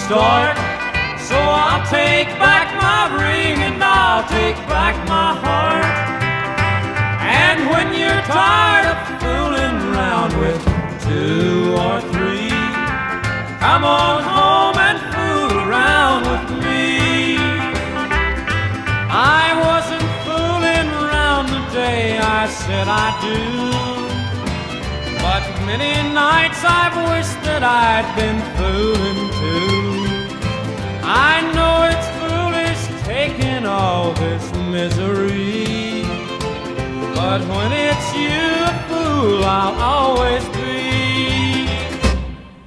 start. So I'll take back my ring and I'll take back my heart. And when you're tired of fooling around with two or three, come on home and fool around with me. I wasn't fooling around the day I said I do, but many nights I've wished that I'd been fooling too. I know it's foolish taking all this misery, but when it's you, a fool I'll always be.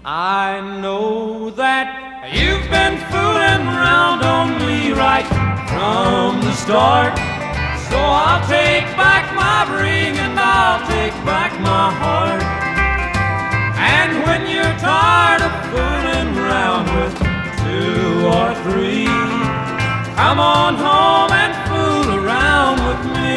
I know that you've been fooling around on me right from the start. So I'll take back my ring and I'll take back my heart. And when you're tired of fooling around with two or three, come on home and fool around with me.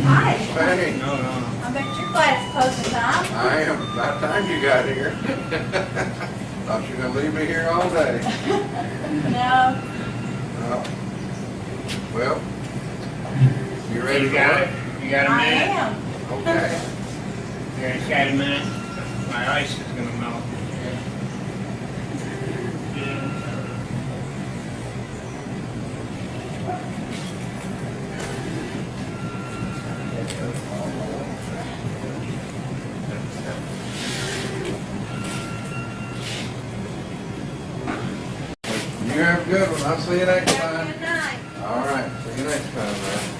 Hi. Fanny. I bet you're glad it's closing time. I am. About time you got here. Thought you were going to leave me here all day. No. Well, you ready You to got work? it? You got a I minute? am. Okay. You guys got a minute? My ice is gonna melt. You have a good one. I'll see you next Have a time. good night. All right. See you next time, man.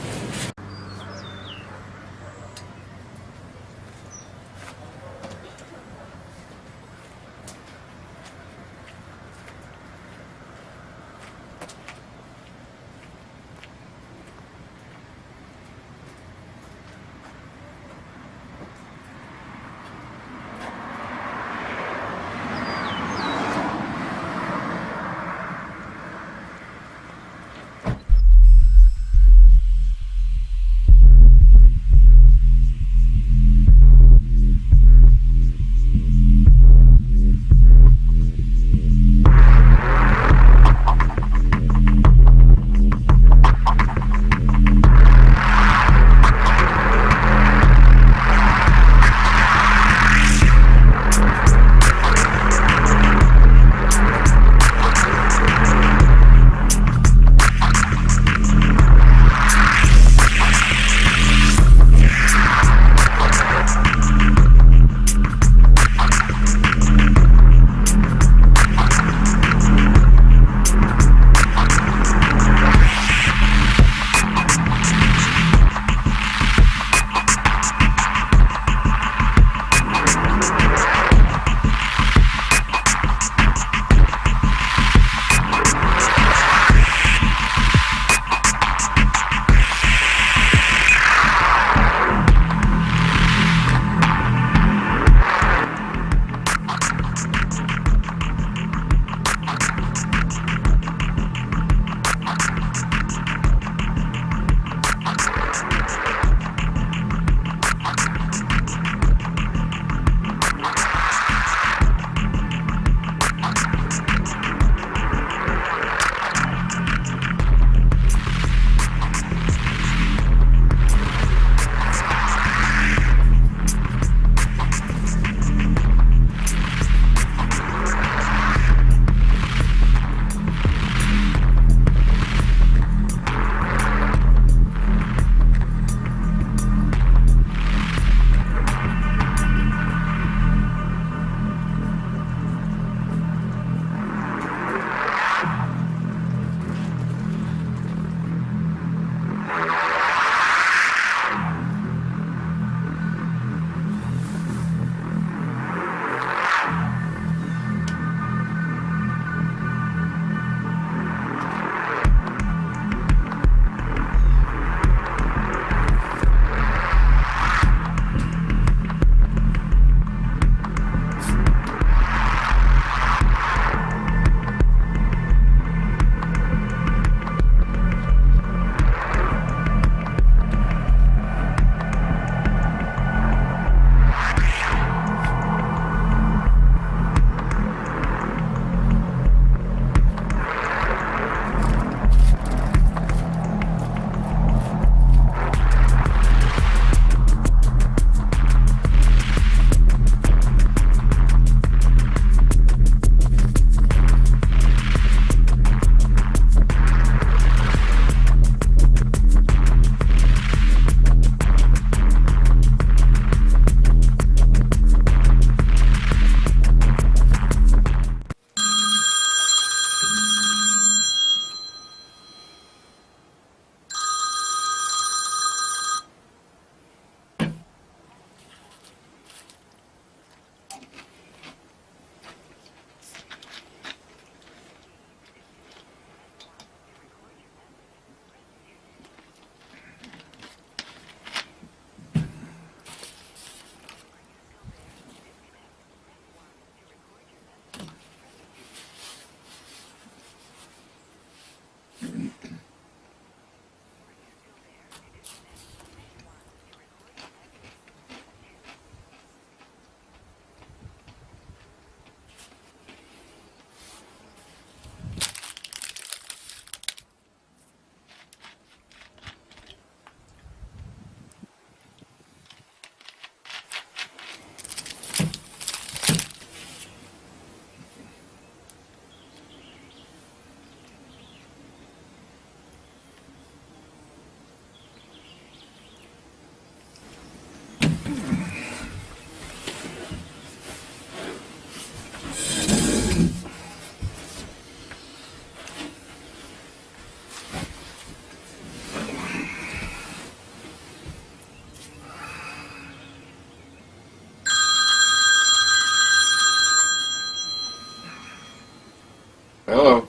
Hello.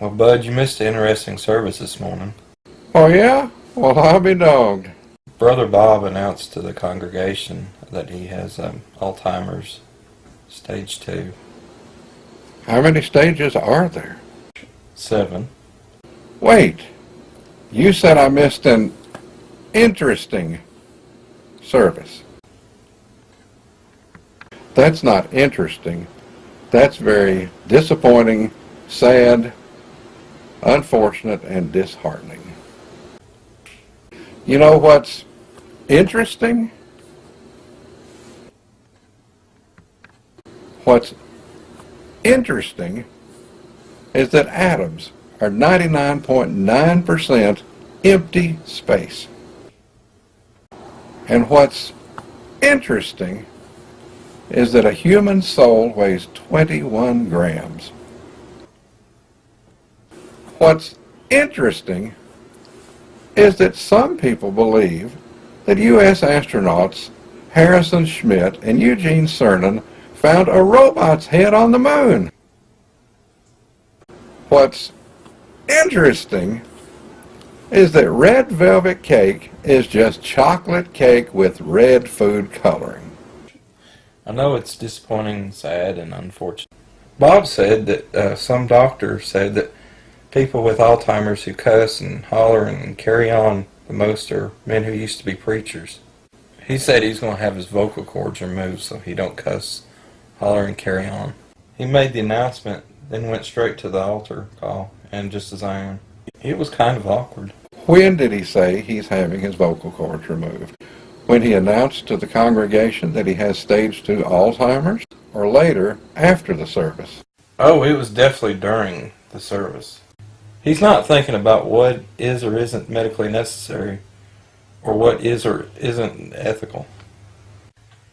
Well, Bud, you missed an interesting service this morning. Oh, yeah? Well, I'll be dogged. Brother Bob announced to the congregation that he has Alzheimer's stage 2. How many stages are there? 7. Wait. You said I missed an interesting service. That's not interesting. That's very disappointing, sad, unfortunate, and disheartening. You know what's interesting? What's interesting is that atoms are 99.9% empty space. And what's interesting is that a human soul weighs 21 grams. What's interesting is that some people believe that U.S. astronauts Harrison Schmitt and Eugene Cernan found a robot's head on the moon. What's interesting is that red velvet cake is just chocolate cake with red food coloring. I know it's disappointing, sad, and unfortunate. Bob said that some doctors said that people with Alzheimer's who cuss and holler and carry on the most are men who used to be preachers. He said he's going to have his vocal cords removed so he don't cuss, holler, and carry on. He made the announcement, then went straight to the altar call, and just as I am. It was kind of awkward. When did he say he's having his vocal cords removed? When he announced to the congregation that he has stage 2 Alzheimer's, or later, after the service? Oh, it was definitely during the service. He's not thinking about what is or isn't medically necessary, or what is or isn't ethical.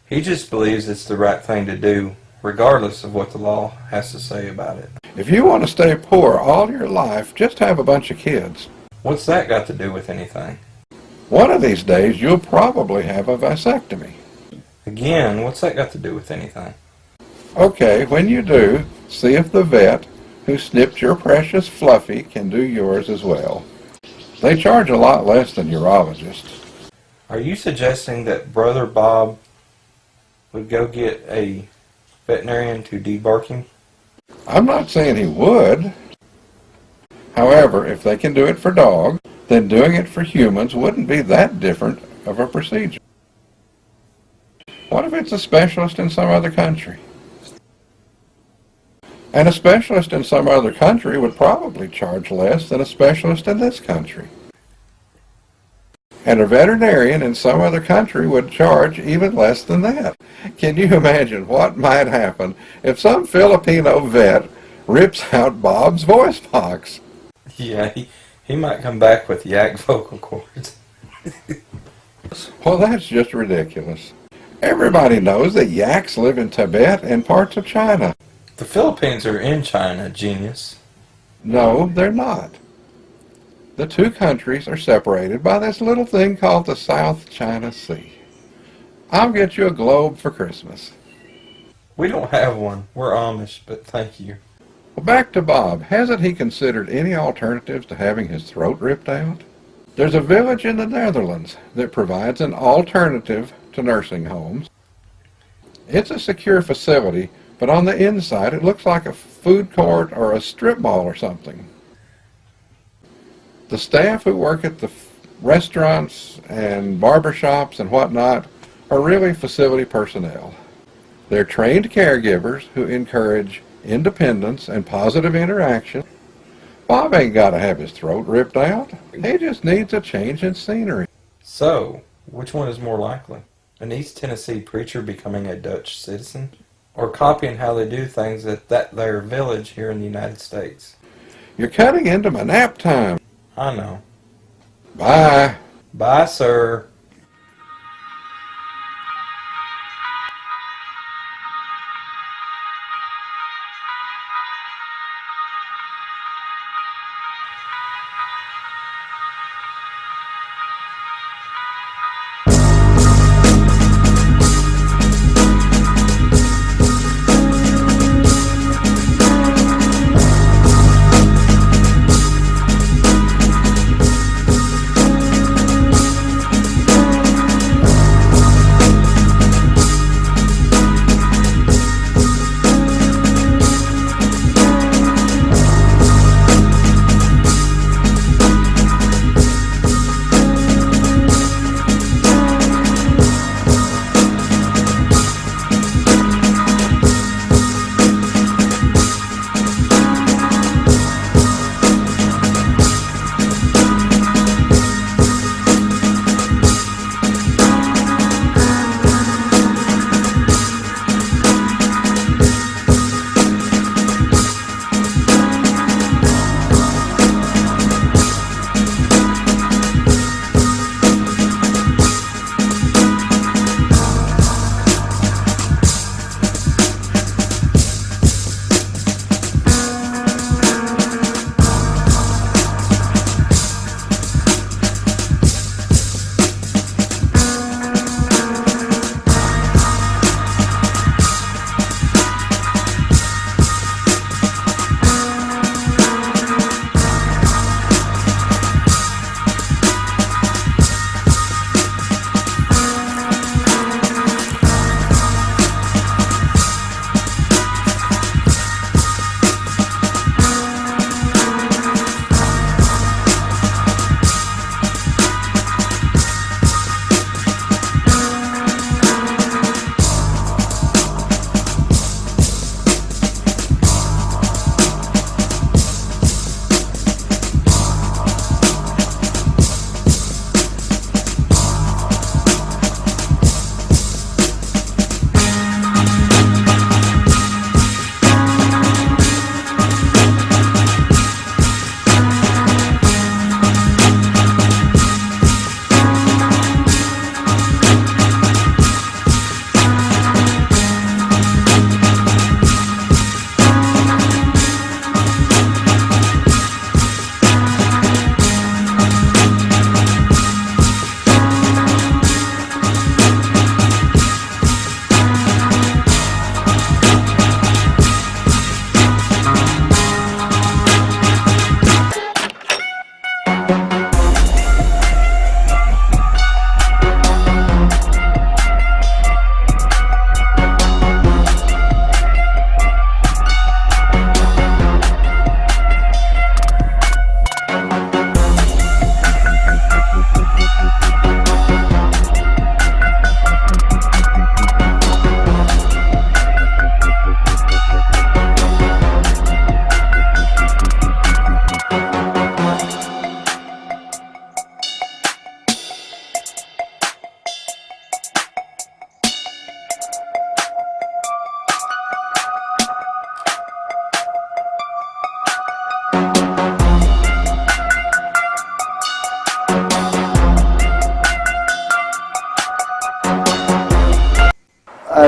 He just believes it's the right thing to do, regardless of what the law has to say about it. If you want to stay poor all your life, just have a bunch of kids. What's that got to do with anything? One of these days, you'll probably have a vasectomy. Again, what's that got to do with anything? Okay, when you do, see if the vet who snipped your precious Fluffy can do yours as well. They charge a lot less than urologists. Are you suggesting that Brother Bob would go get a veterinarian to debark him? I'm not saying he would. However, if they can do it for dogs, then doing it for humans wouldn't be that different of a procedure. What if it's a specialist in some other country? And a specialist in some other country would probably charge less than a specialist in this country. And a veterinarian in some other country would charge even less than that. Can you imagine what might happen if some Filipino vet rips out Bob's voice box? Yeah, he might come back with yak vocal cords. Well, that's just ridiculous. Everybody knows that yaks live in Tibet and parts of China. The Philippines are in China, genius. No, they're not. The two countries are separated by this little thing called the South China Sea. I'll get you a globe for Christmas. We don't have one. We're Amish, but thank you. Well, back to Bob. Hasn't he considered any alternatives to having his throat ripped out? There's a village in the Netherlands that provides an alternative to nursing homes. It's a secure facility, but on the inside it looks like a food court or a strip mall or something. The staff who work at the restaurants and barbershops and whatnot are really facility personnel. They're trained caregivers who encourage independence and positive interaction. Bob ain't got to have his throat ripped out. He just needs a change in scenery. So, which one is more likely? An East Tennessee preacher becoming a Dutch citizen? Or copying how they do things at their village here in the United States? You're cutting into my nap time. I know. Bye. Bye, sir.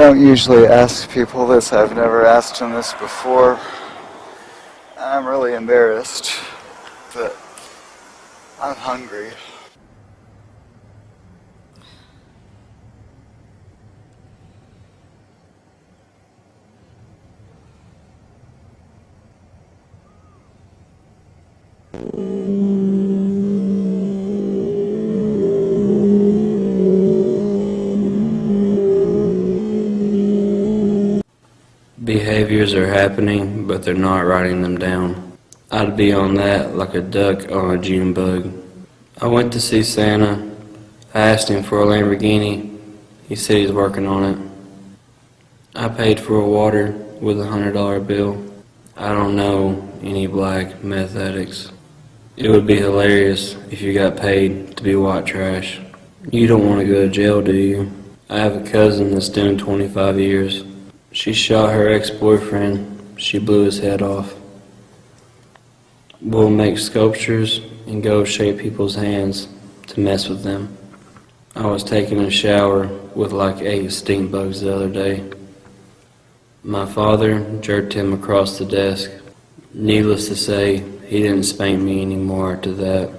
don't usually ask people this. I've never asked them this before. I'm really embarrassed, but I'm hungry. Behaviors are happening, but they're not writing them down. I'd be on that like a duck on a June bug. I went to see Santa. I asked him for a Lamborghini. He said he's working on it. I paid for a water with $100 bill. I don't know any black meth addicts. It would be hilarious if you got paid to be white trash. You don't want to go to jail, do you? I have a cousin that's doing 25 years. She shot her ex-boyfriend. She blew his head off. We'll make sculptures and go shape people's hands to mess with them. I was taking a shower with like 8 stink bugs the other day. My father jerked him across the desk. Needless to say, he didn't spank me anymore after that.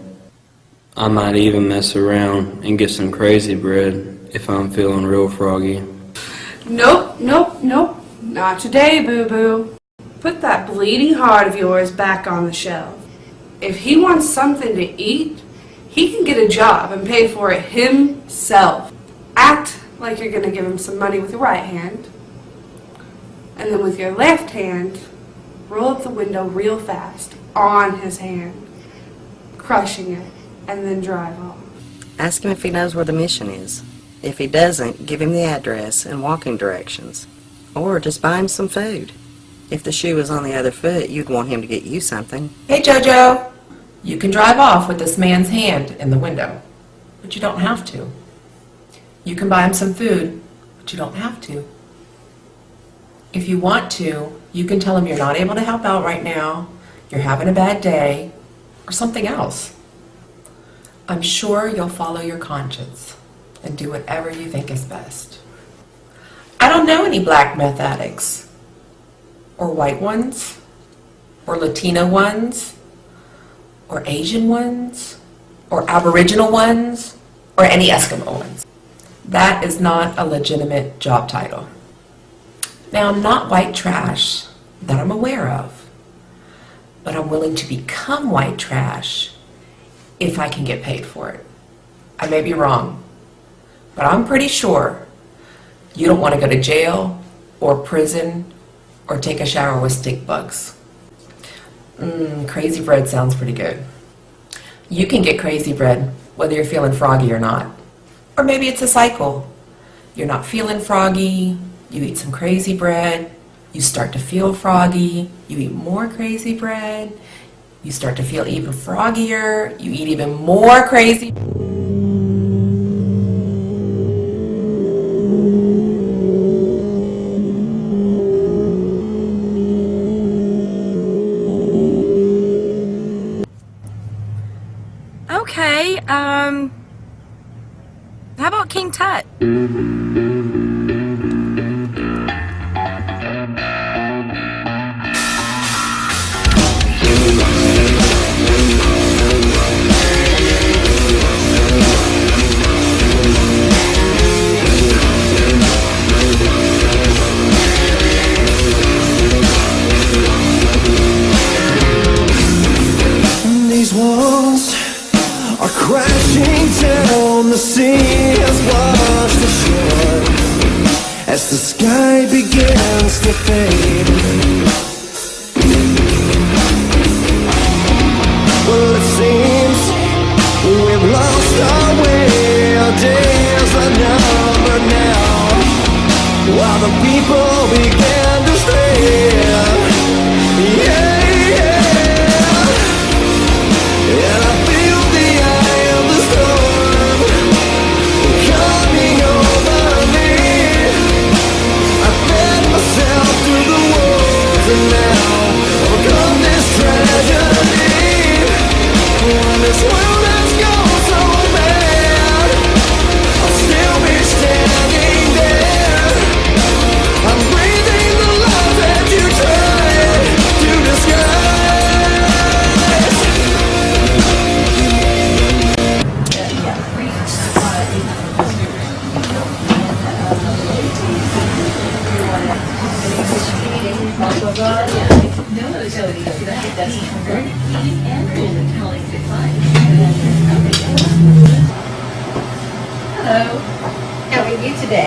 I might even mess around and get some crazy bread if I'm feeling real froggy. Nope, nope, nope. Not today, boo-boo. Put that bleeding heart of yours back on the shelf. If he wants something to eat, he can get a job and pay for it himself. Act like you're going to give him some money with your right hand. And then with your left hand, roll up the window real fast on his hand, crushing it, and then drive off. Ask him if he knows where the mission is. If he doesn't, give him the address and walking directions. Or just buy him some food. If the shoe was on the other foot, you'd want him to get you something. Hey, Jojo, you can drive off with this man's hand in the window, but you don't have to. You can buy him some food, but you don't have to. If you want to, you can tell him you're not able to help out right now, you're having a bad day, or something else. I'm sure you'll follow your conscience and do whatever you think is best. I don't know any black meth addicts, or white ones, or Latino ones, or Asian ones, or Aboriginal ones, or any Eskimo ones. That is not a legitimate job title. Now, I'm not white trash that I'm aware of, but I'm willing to become white trash if I can get paid for it. I may be wrong, but I'm pretty sure you don't want to go to jail or prison or take a shower with stink bugs. Crazy bread sounds pretty good. You can get crazy bread whether you're feeling froggy or not. Or maybe it's a cycle. You're not feeling froggy, you eat some crazy bread, you start to feel froggy, you eat more crazy bread, you start to feel even froggier, you eat even more crazy. Okay, how about King Tut? These walls are crashing down, the sea has washed ashore as the sky begins to fade. Well, it seems we've lost our way, our days are numbered now, while the people begin to stray. Yeah. And I feel the eye of the storm coming over me. I fed myself through the walls, and now I've come this tragedy. When this world has gone so bad, I'll still be standing there. Hello. How are you today?